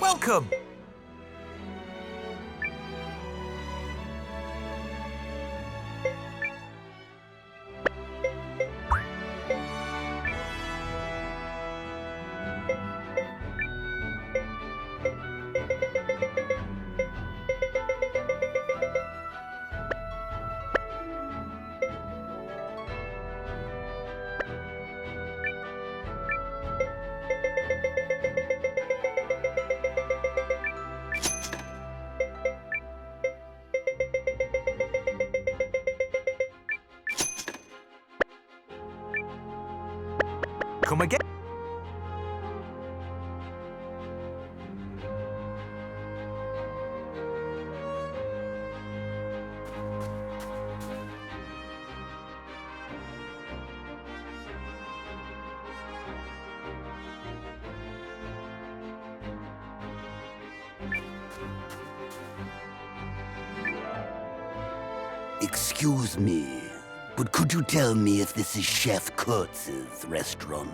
Welcome! Come again? Excuse me, but could you tell me if this is Chef Kurtz's restaurant?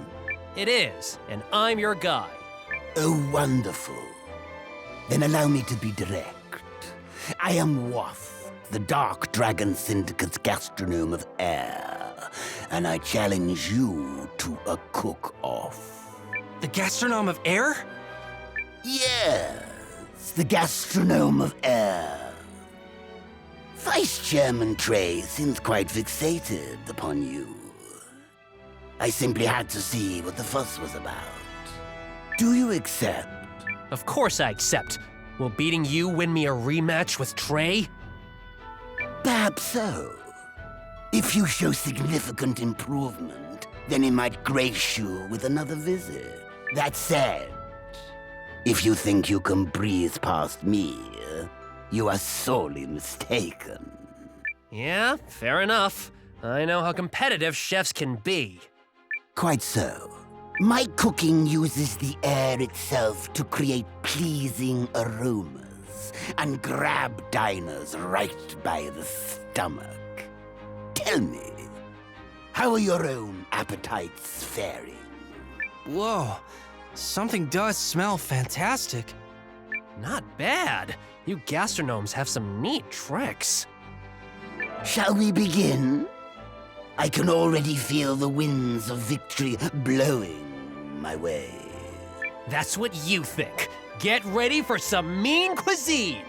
It is, and I'm your guy. Oh, wonderful. Then allow me to be direct. I am Waff, the Dark Dragon Syndicate's gastronome of air, and I challenge you to a cook-off. The gastronome of air? Yes, the gastronome of air. Vice Chairman Trey seems quite fixated upon you. I simply had to see what the fuss was about. Do you accept? Of course I accept. Will beating you win me a rematch with Trey? Perhaps so. If you show significant improvement, then he might grace you with another visit. That said, if you think you can breeze past me, you are sorely mistaken. Yeah, fair enough. I know how competitive chefs can be. Quite so. My cooking uses the air itself to create pleasing aromas and grab diners right by the stomach. Tell me, how are your own appetites faring? Whoa, something does smell fantastic. Not bad. You gastronomes have some neat tricks. Shall we begin? I can already feel the winds of victory blowing my way. That's what you think. Get ready for some mean cuisine!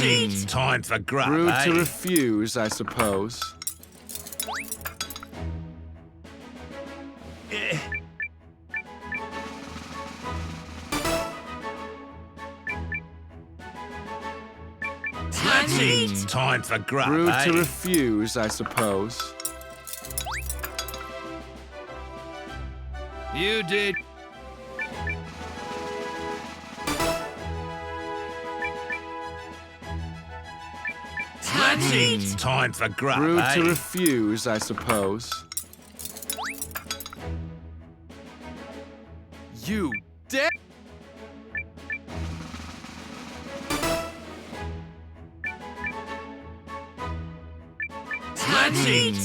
Time for grub, Rude eh? to refuse, I suppose. Time for grub, Rude eh? to refuse, I suppose. You did. Time for grub, Rude eh? to refuse, I suppose. You dare?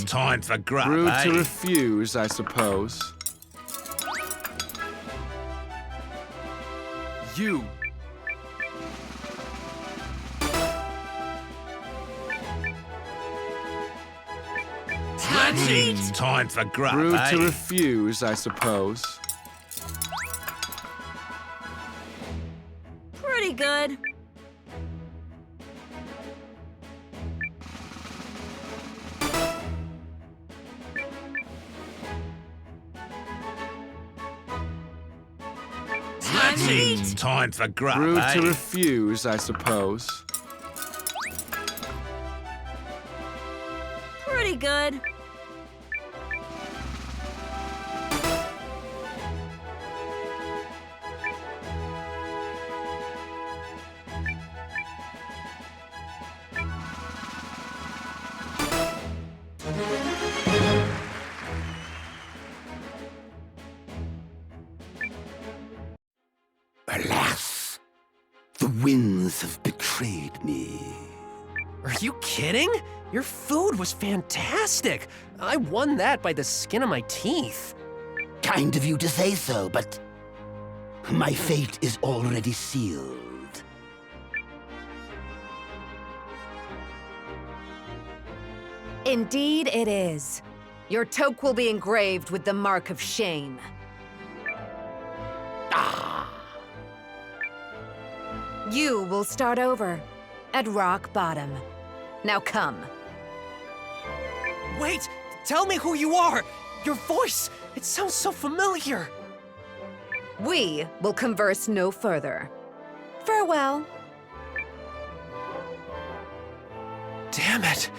Time for grub, Rude eh? to refuse, I suppose. You. Time for grub, Rude eh? to refuse, I suppose. Pretty good. Time for grub, Rude eh? to refuse, I suppose. Pretty good. Alas, the winds have betrayed me. Are you kidding? Your food was fantastic. I won that by the skin of my teeth. Kind of you to say so, but my fate is already sealed. Indeed it is. Your toque will be engraved with the mark of shame. You will start over, at rock bottom. Now come. Wait, tell me who you are. Your voice, it sounds so familiar. We will converse no further. Farewell. Damn it.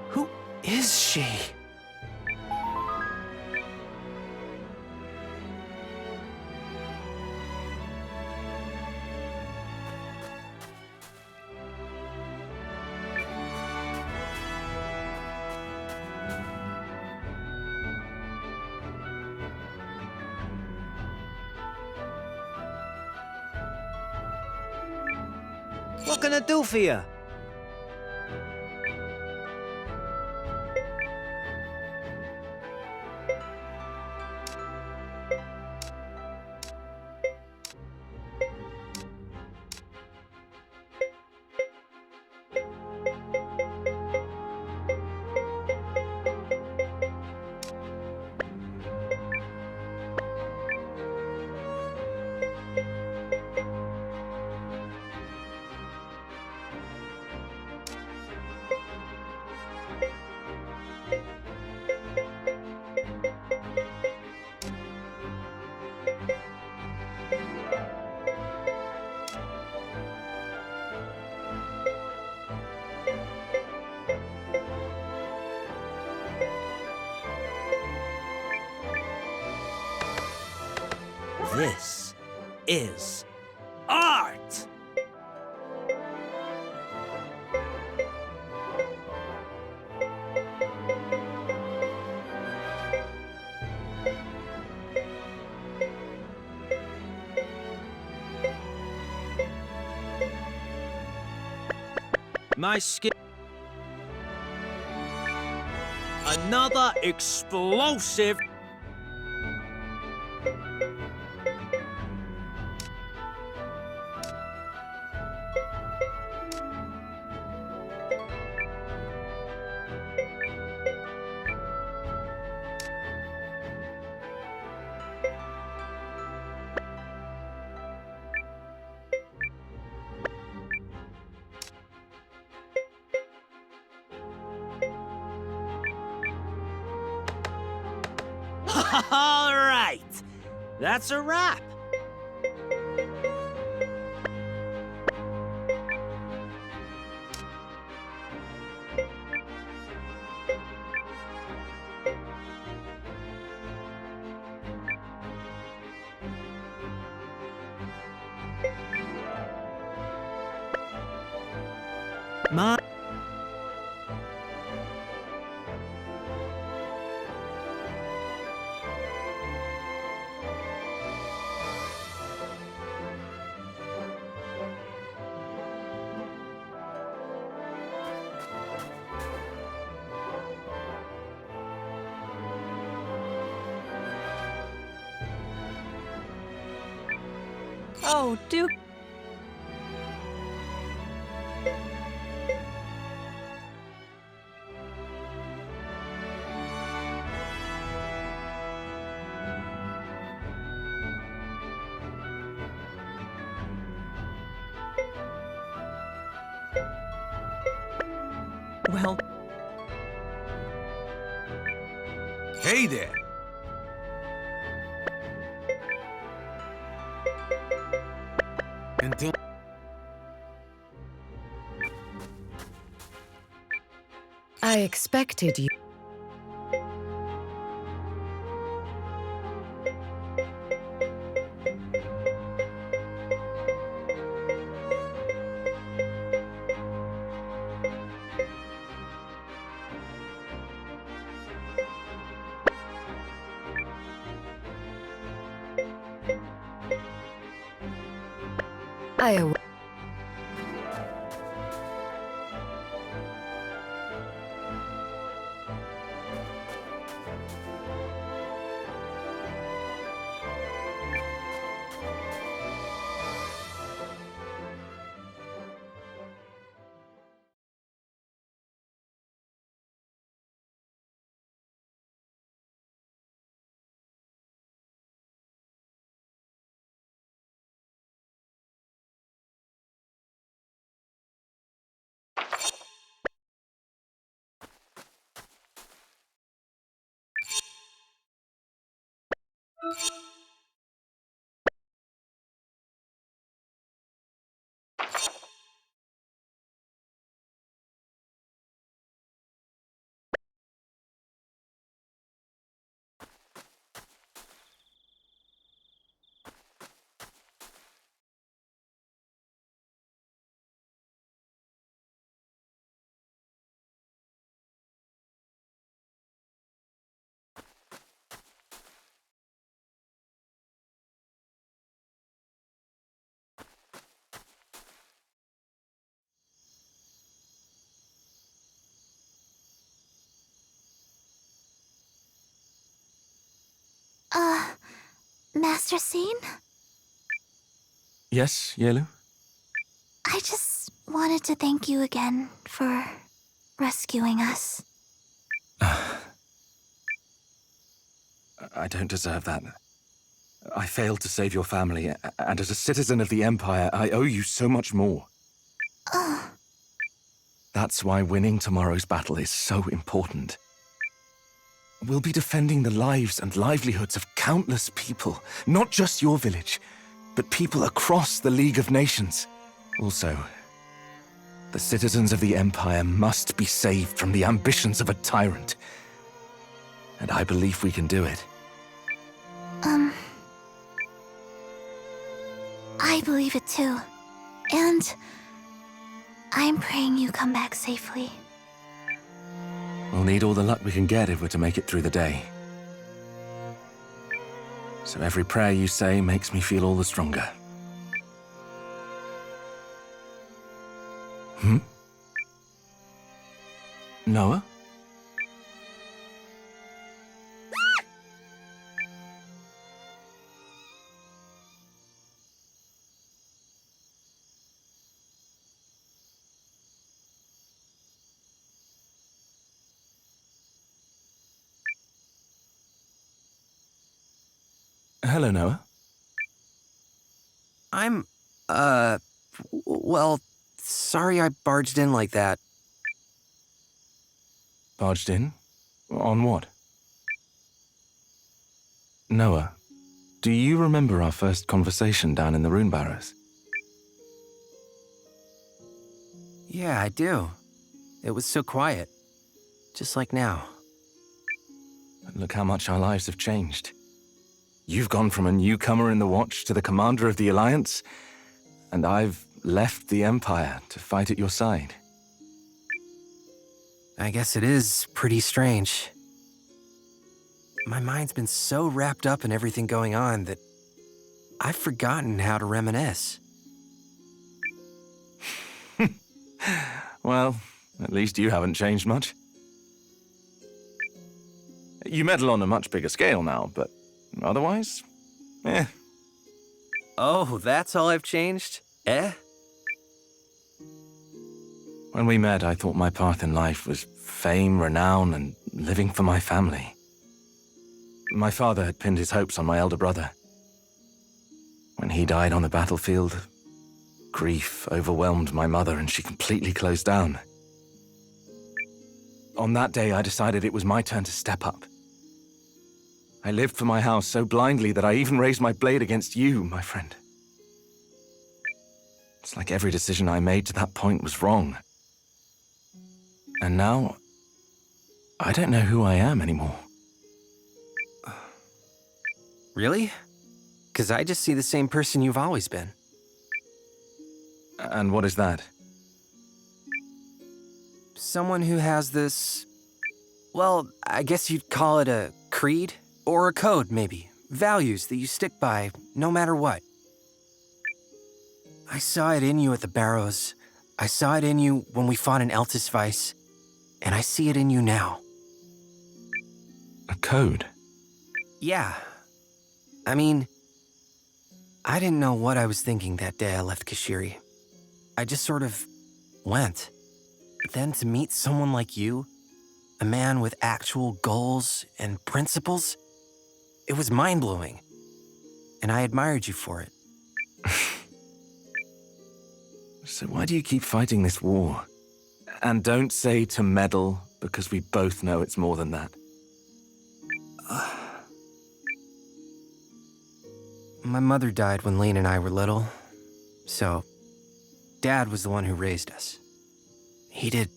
Who is she? What can I do for you? This is art! My skin. Another explosive. All right. That's a wrap. My Oh, Duke. Well, Hey there. I expected you. I Master Singh? Yes, Yelu? I just wanted to thank you again for rescuing us. I don't deserve that. I failed to save your family, and as a citizen of the Empire, I owe you so much more. That's why winning tomorrow's battle is so important. We'll be defending the lives and livelihoods of countless people, not just your village, but people across the League of Nations. Also, the citizens of the Empire must be saved from the ambitions of a tyrant. And I believe we can do it. I believe it too. And I'm praying you come back safely. We'll need all the luck we can get if we're to make it through the day. So every prayer you say makes me feel all the stronger. Noah? Hello, Noah. I'm, well, sorry I barged in like that. Barged in? On what? Noah, do you remember our first conversation down in the Rune Barrows? Yeah, I do. It was so quiet. Just like now. Look how much our lives have changed. You've gone from a newcomer in the Watch to the commander of the Alliance, and I've left the Empire to fight at your side. I guess it is pretty strange. My mind's been so wrapped up in everything going on that I've forgotten how to reminisce. Well, at least you haven't changed much. You meddle on a much bigger scale now, but otherwise, eh. Oh, that's all I've changed? Eh? When we met, I thought my path in life was fame, renown, and living for my family. My father had pinned his hopes on my elder brother. When he died on the battlefield, grief overwhelmed my mother and she completely closed down. On that day, I decided it was my turn to step up. I lived for my house so blindly that I even raised my blade against you, my friend. It's like every decision I made to that point was wrong. And now, I don't know who I am anymore. Really? 'Cause I just see the same person you've always been. And what is that? Someone who has this... Well, I guess you'd call it a creed? Or a code, maybe. Values that you stick by, no matter what. I saw it in you at the Barrows. I saw it in you when we fought in Eltisvice. And I see it in you now. A code? Yeah. I mean, I didn't know what I was thinking that day I left Kashiri. I just sort of went. But then to meet someone like you, a man with actual goals and principles, it was mind-blowing. And I admired you for it. So why do you keep fighting this war? And don't say to meddle, because we both know it's more than that. My mother died when Lane and I were little, so Dad was the one who raised us. He did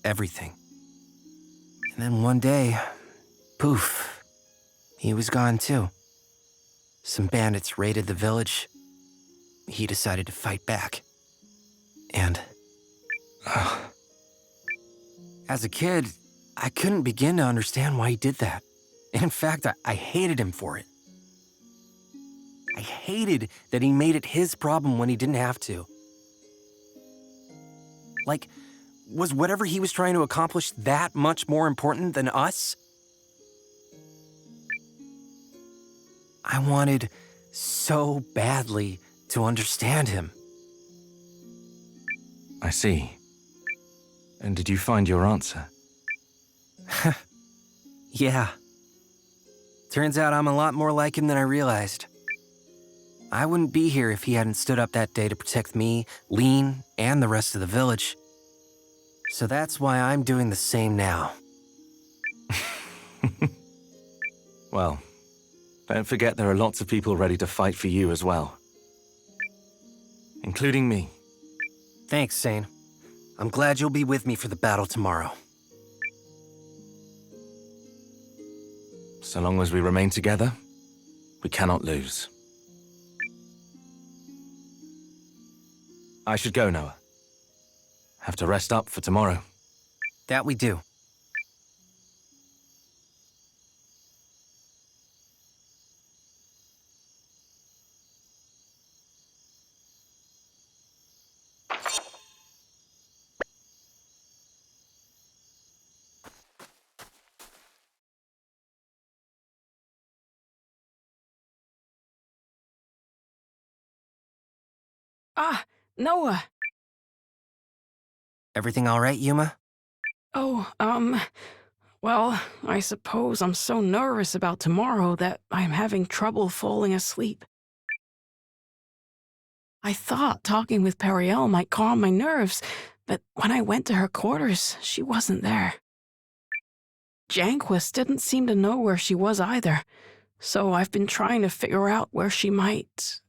everything. And then one day, poof, he was gone too. Some bandits raided the village. He decided to fight back. And... as a kid, I couldn't begin to understand why he did that. And in fact, I hated him for it. I hated that he made it his problem when he didn't have to. Like, was whatever he was trying to accomplish that much more important than us? I wanted so badly to understand him. I see. And did you find your answer? Yeah. Turns out I'm a lot more like him than I realized. I wouldn't be here if he hadn't stood up that day to protect me, Lean, and the rest of the village. So that's why I'm doing the same now. Well, don't forget there are lots of people ready to fight for you as well. Including me. Thanks, Sane. I'm glad you'll be with me for the battle tomorrow. So long as we remain together, we cannot lose. I should go, Noah. Have to rest up for tomorrow. That we do. Ah, Noah. Everything all right, Yuma? Oh, well, I suppose I'm so nervous about tomorrow that I'm having trouble falling asleep. I thought talking with Periel might calm my nerves, but when I went to her quarters, she wasn't there. Janquist didn't seem to know where she was either. So I've been trying to figure out where she might,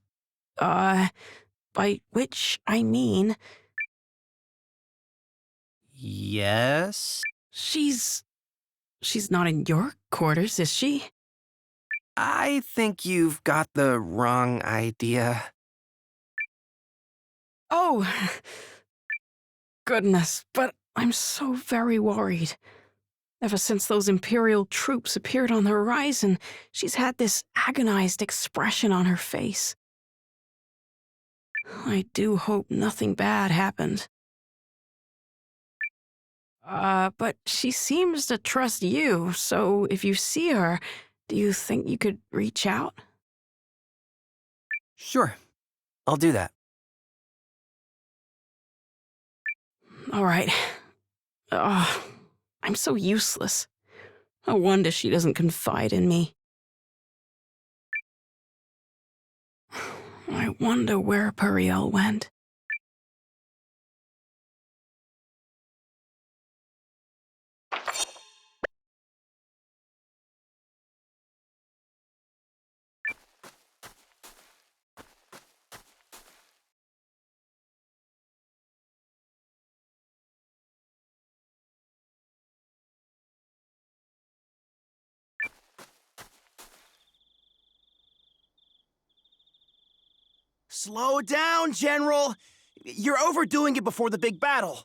by which I mean, Yes? she's not in your quarters, is she? I think you've got the wrong idea. Oh, goodness, but I'm so very worried. Ever since those Imperial troops appeared on the horizon, she's had this agonized expression on her face. I do hope nothing bad happened. But she seems to trust you, so if you see her, do you think you could reach out? Sure, I'll do that. All right. I'm so useless. No wonder she doesn't confide in me. I wonder where Periel went. Slow down, General! You're overdoing it before the big battle.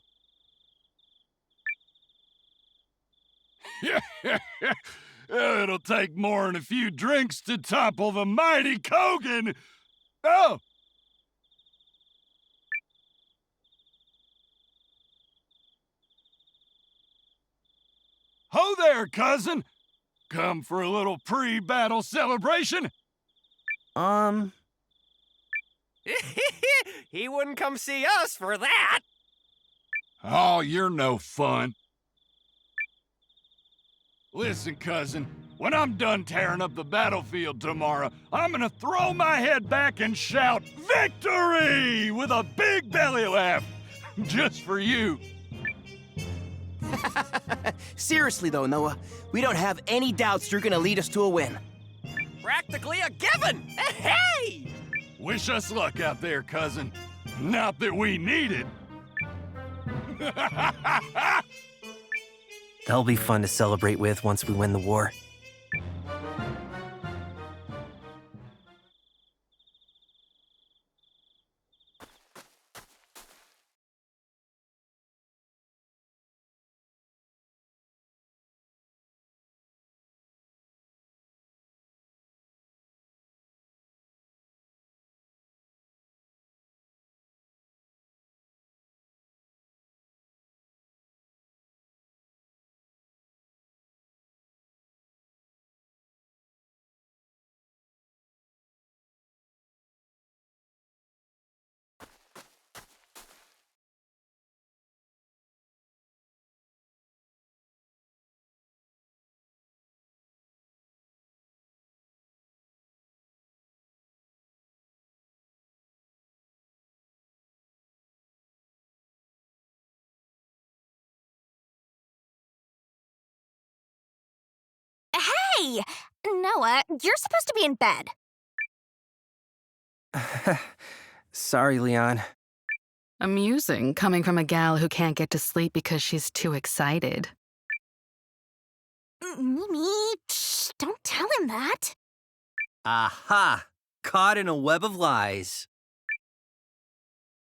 It'll take more than a few drinks to topple the mighty Kogan! Oh! Ho there, cousin! Come for a little pre-battle celebration? He wouldn't come see us for that. Oh, you're no fun. Listen, cousin, when I'm done tearing up the battlefield tomorrow, I'm gonna throw my head back and shout, "Victory!" with a big belly laugh. Just for you. Seriously though, Noah, we don't have any doubts you're gonna lead us to a win. Practically a given. Hey! Wish us luck out there, cousin. Not that we need it. That'll be fun to celebrate with once we win the war. Hey! Noah, you're supposed to be in bed. Sorry, Leon. Amusing, coming from a gal who can't get to sleep because she's too excited. Mimi, shh, don't tell him that. Aha! Caught in a web of lies.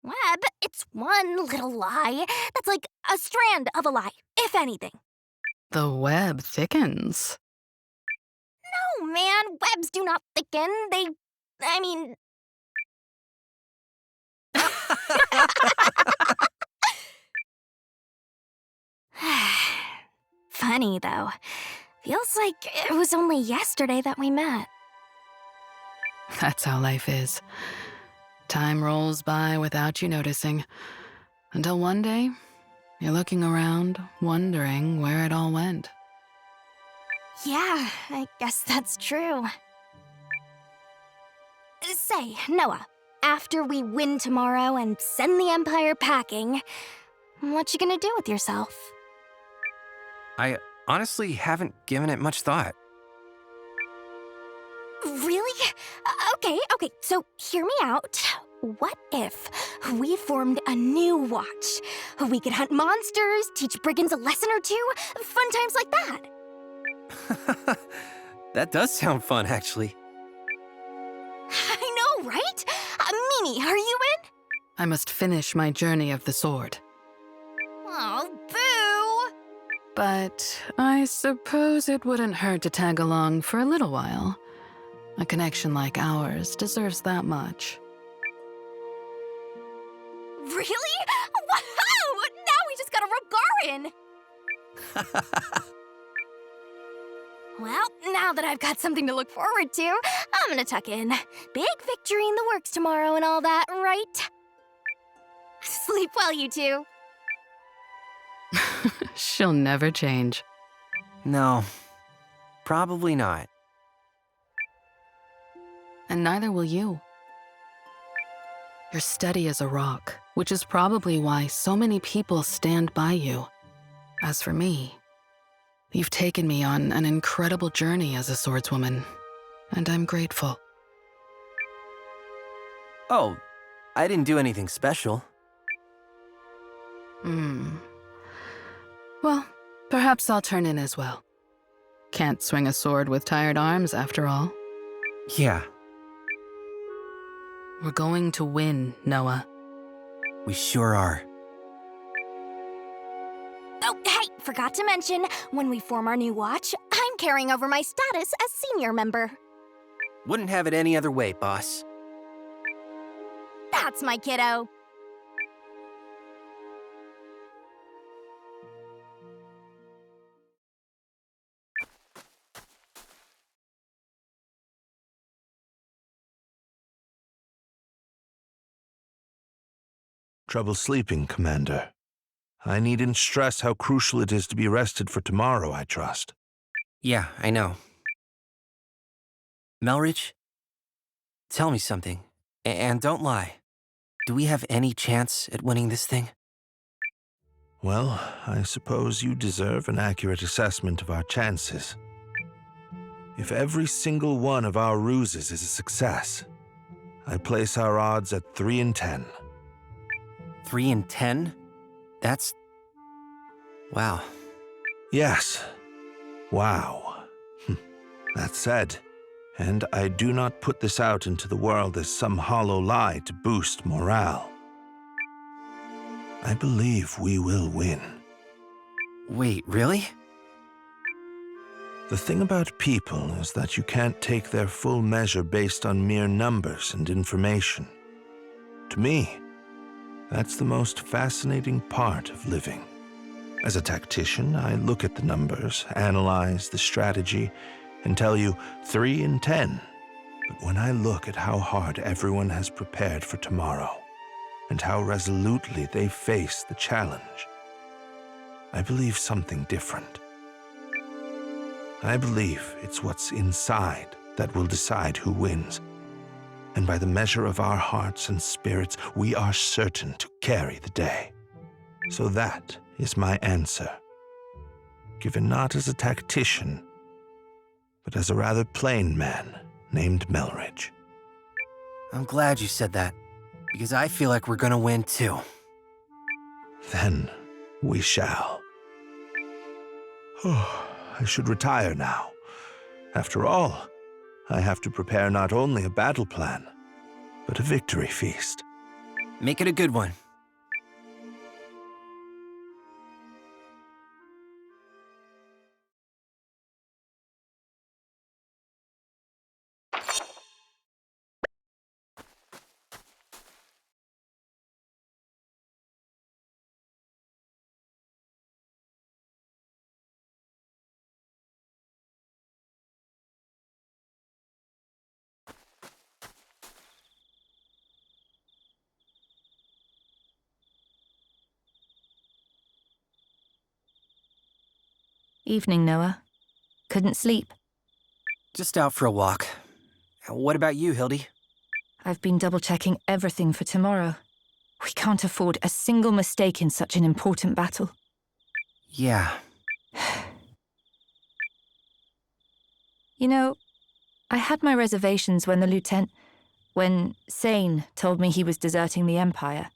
Web, it's one little lie. That's like a strand of a lie, if anything. The web thickens. No, man, webs do not thicken. I mean... Funny, though. Feels like it was only yesterday that we met. That's how life is. Time rolls by without you noticing. Until one day, you're looking around, wondering where it all went. Yeah, I guess that's true. Say, Noah, after we win tomorrow and send the Empire packing, what you gonna do with yourself? I honestly haven't given it much thought. Okay, so hear me out. What if we formed a new watch? We could hunt monsters, teach brigands a lesson or two, fun times like that. That does sound fun, actually. I know, right? Mimi, are you in? I must finish my journey of the sword. Oh, boo! But I suppose it wouldn't hurt to tag along for a little while. A connection like ours deserves that much. Really? Wow! Now we just gotta rub Gar in! Well, now that I've got something to look forward to, I'm gonna tuck in. Big victory in the works tomorrow and all that, right? Sleep well, you two. She'll never change. No, probably not. And neither will you. You're steady as a rock, which is probably why so many people stand by you. As for me, you've taken me on an incredible journey as a swordswoman, and I'm grateful. Oh, I didn't do anything special. Well, perhaps I'll turn in as well. Can't swing a sword with tired arms, after all. Yeah. We're going to win, Noah. We sure are. Oh, hey, forgot to mention, when we form our new watch, I'm carrying over my status as senior member. Wouldn't have it any other way, boss. That's my kiddo. Trouble sleeping, Commander. I needn't stress how crucial it is to be rested for tomorrow, I trust. Yeah, I know. Melridge, tell me something, and don't lie. Do we have any chance at winning this thing? Well, I suppose you deserve an accurate assessment of our chances. If every single one of our ruses is a success, I place our odds at 3 in 10. 3 in 10? That's... wow. Yes. Wow. That said, and I do not put this out into the world as some hollow lie to boost morale, I believe we will win. Wait, really? The thing about people is that you can't take their full measure based on mere numbers and information. To me, that's the most fascinating part of living. As a tactician, I look at the numbers, analyze the strategy, and tell you 3 in 10. But when I look at how hard everyone has prepared for tomorrow, and how resolutely they face the challenge, I believe something different. I believe it's what's inside that will decide who wins. And by the measure of our hearts and spirits, we are certain to carry the day. So that is my answer, given not as a tactician, but as a rather plain man named Melridge. I'm glad you said that, because I feel like we're gonna win too. Then we shall. Oh, I should retire now. After all, I have to prepare not only a battle plan, but a victory feast. Make it a good one. Evening, Noah. Couldn't sleep. Just out for a walk. What about you, Hildy? I've been double-checking everything for tomorrow. We can't afford a single mistake in such an important battle. Yeah. You know, I had my reservations when the lieutenant... when Singh told me he was deserting the Empire.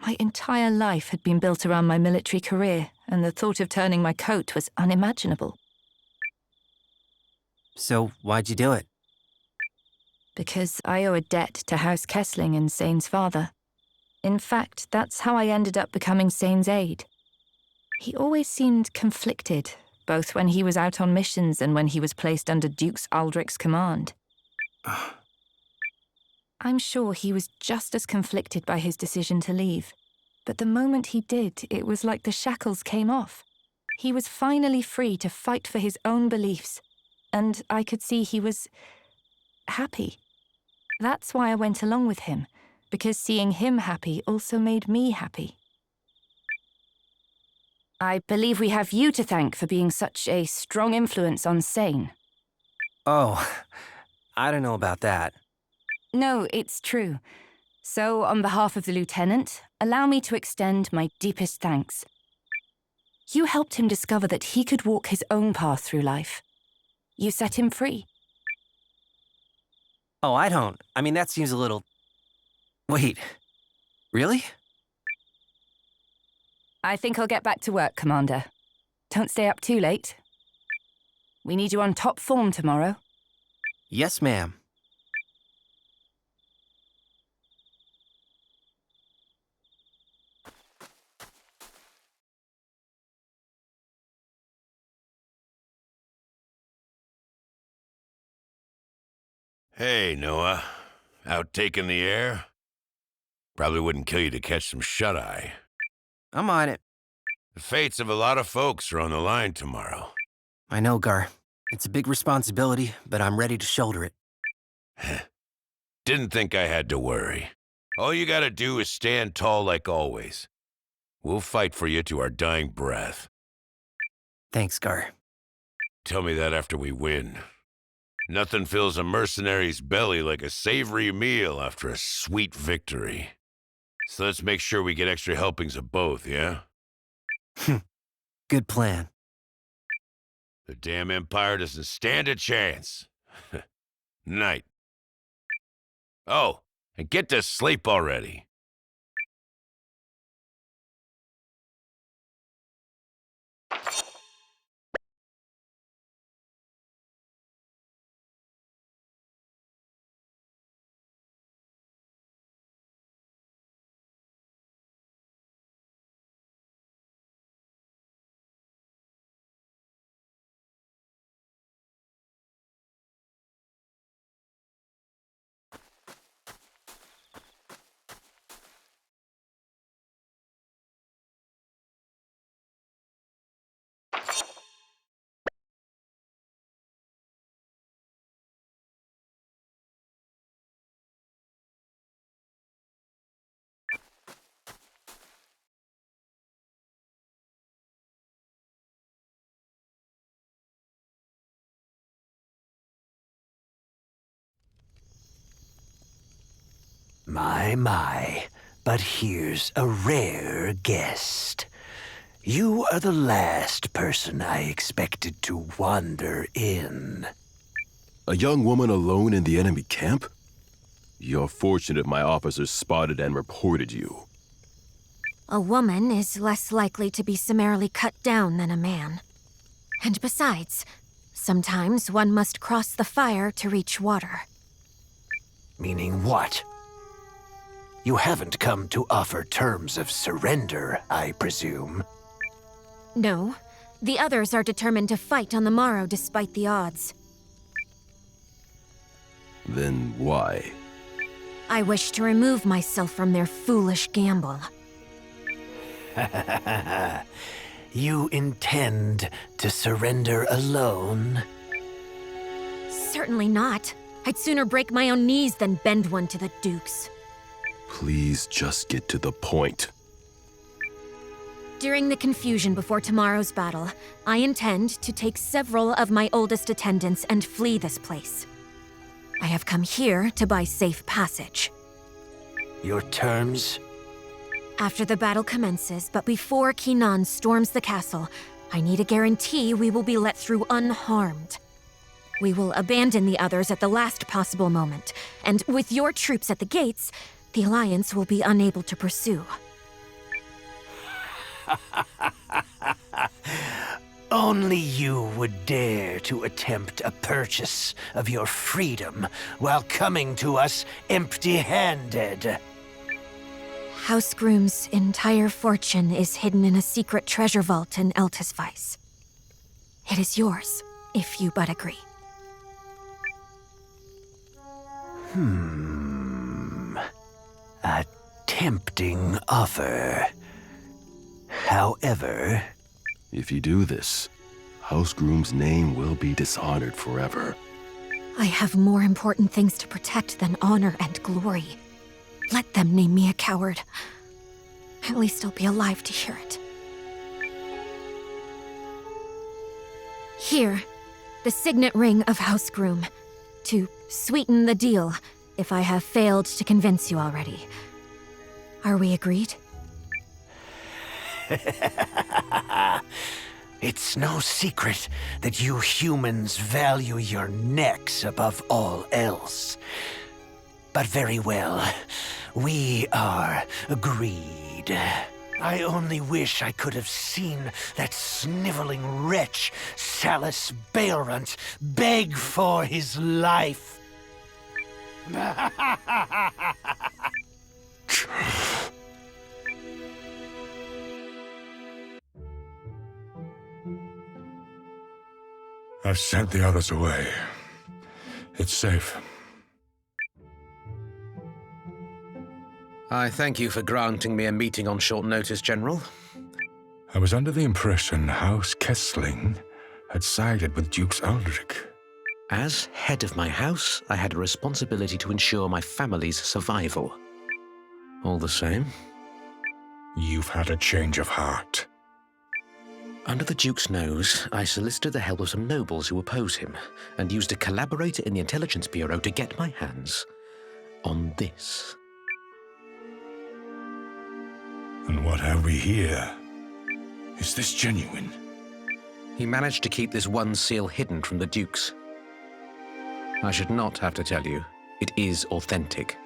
My entire life had been built around my military career, and the thought of turning my coat was unimaginable. So, why'd you do it? Because I owe a debt to House Kessling and Sane's father. In fact, that's how I ended up becoming Sane's aide. He always seemed conflicted, both when he was out on missions and when he was placed under Dukes Aldrich's command. I'm sure he was just as conflicted by his decision to leave. But the moment he did, it was like the shackles came off. He was finally free to fight for his own beliefs. And I could see he was happy. That's why I went along with him, because seeing him happy also made me happy. I believe we have you to thank for being such a strong influence on Singh. Oh, I don't know about that. No, it's true. So, on behalf of the Lieutenant, allow me to extend my deepest thanks. You helped him discover that he could walk his own path through life. You set him free. Oh, I don't. I mean, that seems a little... Wait, really? I think I'll get back to work, Commander. Don't stay up too late. We need you on top form tomorrow. Yes, ma'am. Hey, Noah. Out taking the air? Probably wouldn't kill you to catch some shut-eye. I'm on it. The fates of a lot of folks are on the line tomorrow. I know, Gar. It's a big responsibility, but I'm ready to shoulder it. Didn't think I had to worry. All you gotta do is stand tall like always. We'll fight for you to our dying breath. Thanks, Gar. Tell me that after we win. Nothing fills a mercenary's belly like a savory meal after a sweet victory. So let's make sure we get extra helpings of both, yeah? Good plan. The damn Empire doesn't stand a chance. Night. Oh, and get to sleep already. My, but here's a rare guest. You are the last person I expected to wander in. A young woman alone in the enemy camp? You're fortunate my officers spotted and reported you. A woman is less likely to be summarily cut down than a man. And besides, sometimes one must cross the fire to reach water. Meaning what? You haven't come to offer terms of surrender, I presume. No, the others are determined to fight on the morrow despite the odds. Then why? I wish to remove myself from their foolish gamble. You intend to surrender alone? Certainly not. I'd sooner break my own knees than bend one to the Dukes. Please just get to the point. During the confusion before tomorrow's battle, I intend to take several of my oldest attendants and flee this place. I have come here to buy safe passage. Your terms? After the battle commences, but before Kinan storms the castle, I need a guarantee we will be let through unharmed. We will abandon the others at the last possible moment, and with your troops at the gates, the Alliance will be unable to pursue. Only you would dare to attempt a purchase of your freedom while coming to us empty-handed. House Groom's entire fortune is hidden in a secret treasure vault in Eltisweiss. It is yours, if you but agree. A tempting offer. However... If you do this, House Groom's name will be dishonored forever. I have more important things to protect than honor and glory. Let them name me a coward. At least I'll be alive to hear it. Here, the signet ring of House Groom. To sweeten the deal, if I have failed to convince you already. Are we agreed? It's no secret that you humans value your necks above all else. But very well, we are agreed. I only wish I could have seen that sniveling wretch, Salus Baelrunt, beg for his life. I've sent the others away. It's safe. I thank you for granting me a meeting on short notice, General. I was under the impression House Kessling had sided with Dukes Aldrich. As head of my house, I had a responsibility to ensure my family's survival. All the same... You've had a change of heart. Under the Duke's nose, I solicited the help of some nobles who oppose him, and used a collaborator in the Intelligence Bureau to get my hands on this. And what have we here? Is this genuine? He managed to keep this one seal hidden from the Dukes. I should not have to tell you, it is authentic.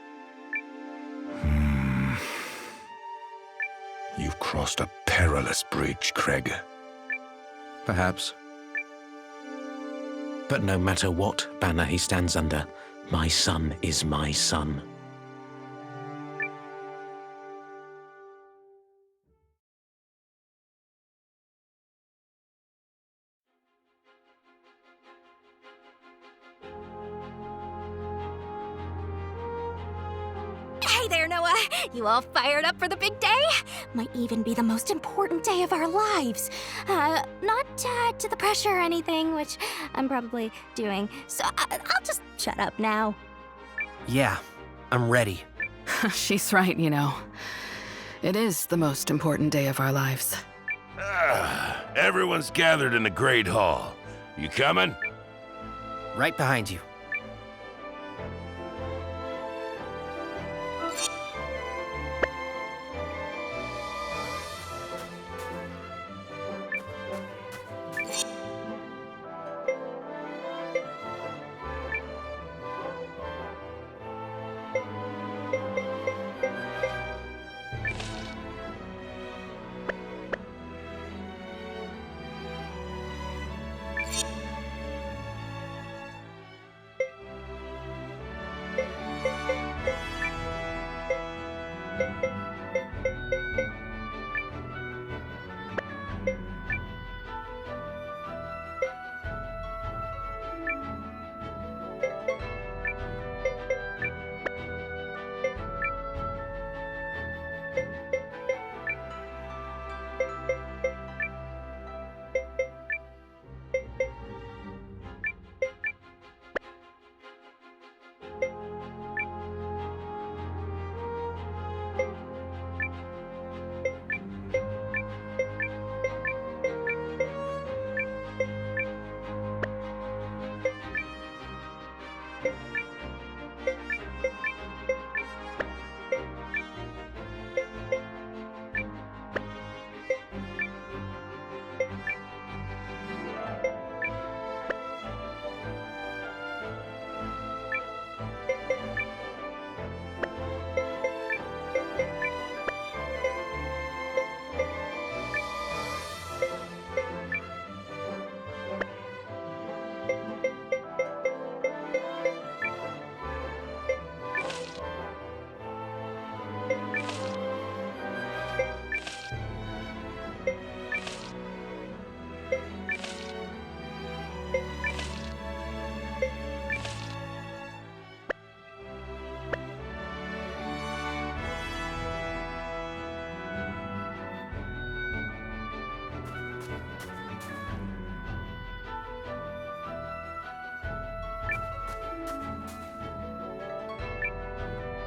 You've crossed a perilous bridge, Craig. Perhaps. But no matter what banner he stands under, my son is my son. Hey there, Noah! You all fired up for the big day? Might even be the most important day of our lives. Not to the pressure or anything, which I'm probably doing. So I'll just shut up now. Yeah, I'm ready. She's right, you know. It is the most important day of our lives. Everyone's gathered in the Great Hall. You coming? Right behind you.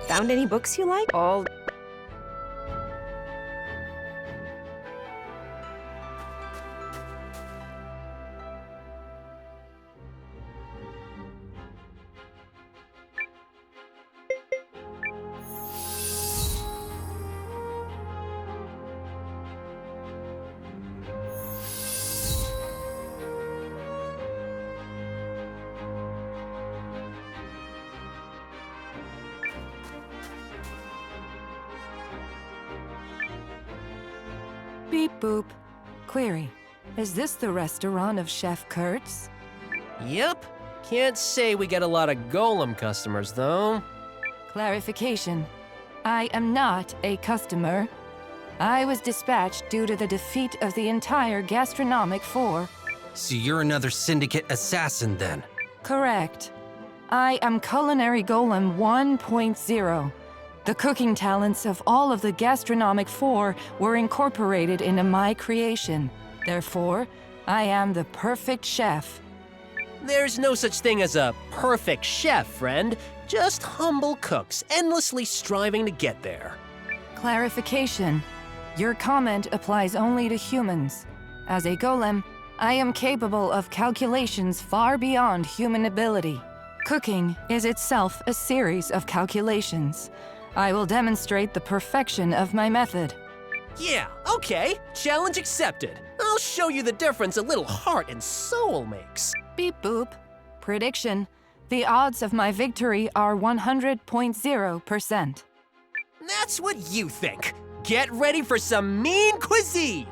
Found any books you like? All... Beep boop. Query. Is this the restaurant of Chef Kurtz? Yep. Can't say we get a lot of Golem customers, though. Clarification. I am not a customer. I was dispatched due to the defeat of the entire gastronomic four. So you're another Syndicate assassin then? Correct. I am Culinary Golem 1.0. The cooking talents of all of the gastronomic four were incorporated into my creation. Therefore, I am the perfect chef. There's no such thing as a perfect chef, friend. Just humble cooks, endlessly striving to get there. Clarification. Your comment applies only to humans. As a golem, I am capable of calculations far beyond human ability. Cooking is itself a series of calculations. I will demonstrate the perfection of my method. Yeah, okay. Challenge accepted. I'll show you the difference a little heart and soul makes. Beep boop. Prediction. The odds of my victory are 100.0%. That's what you think. Get ready for some mean cuisine!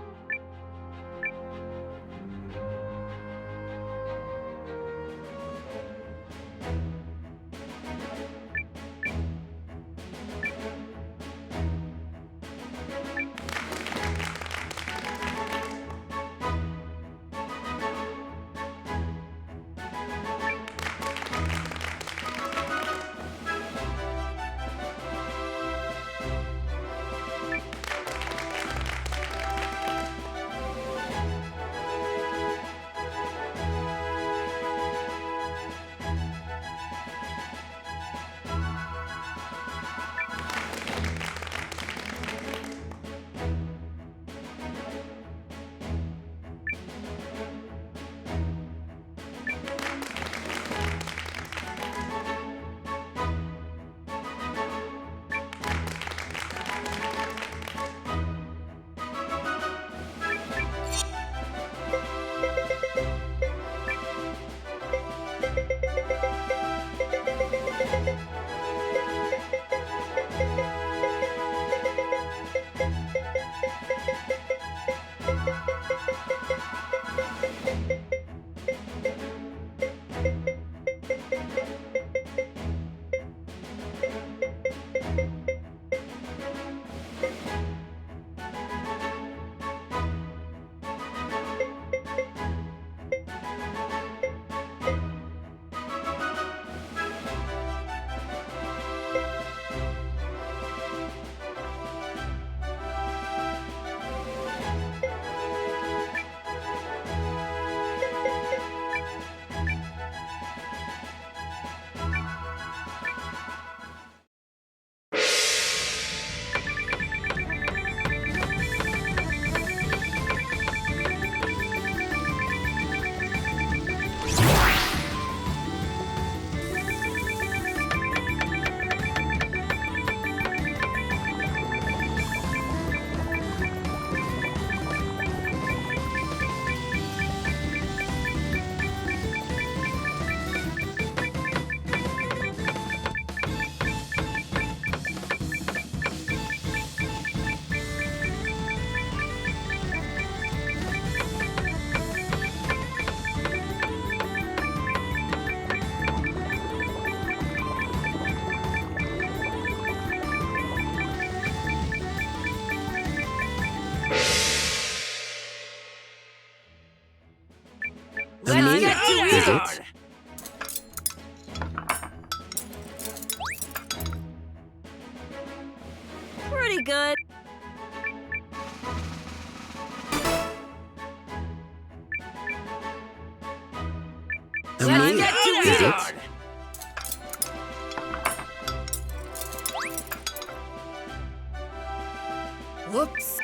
it? Pretty good. Let's get to it! Whoops.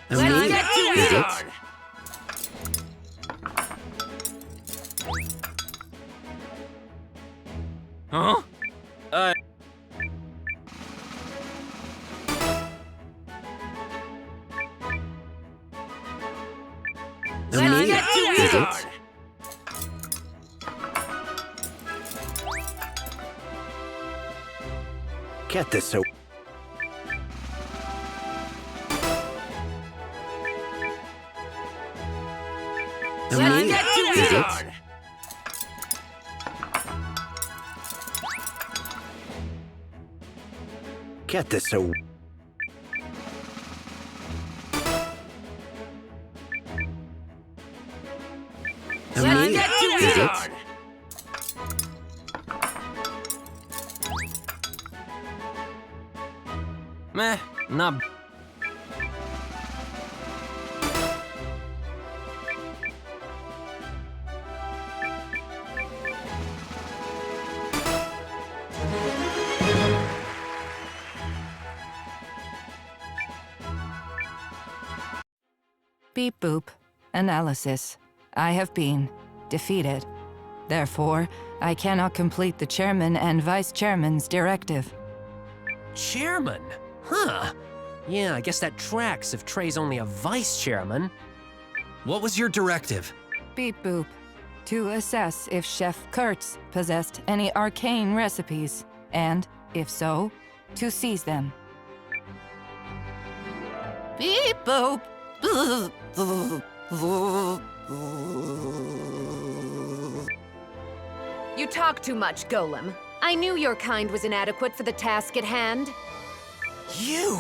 Let's get to it! Huh? Let's get to it! Get this so. Let's get to it! Get this so. Let's get to it! Meh, not. Beep boop. Analysis. I have been defeated. Therefore, I cannot complete the chairman and vice chairman's directive. Chairman? Huh. Yeah, I guess that tracks if Trey's only a vice chairman. What was your directive? Beep boop. To assess if Chef Kurtz possessed any arcane recipes, and, if so, to seize them. Beep boop. You talk too much, Golem. I knew your kind was inadequate for the task at hand. You!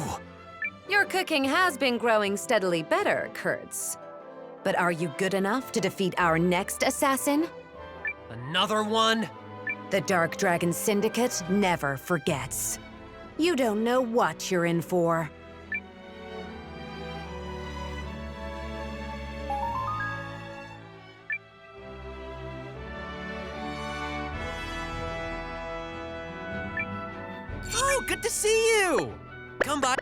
Your cooking has been growing steadily better, Kurtz. But are you good enough to defeat our next assassin? Another one? The Dark Dragon Syndicate never forgets. You don't know what you're in for. Oh, good to see you! Come by.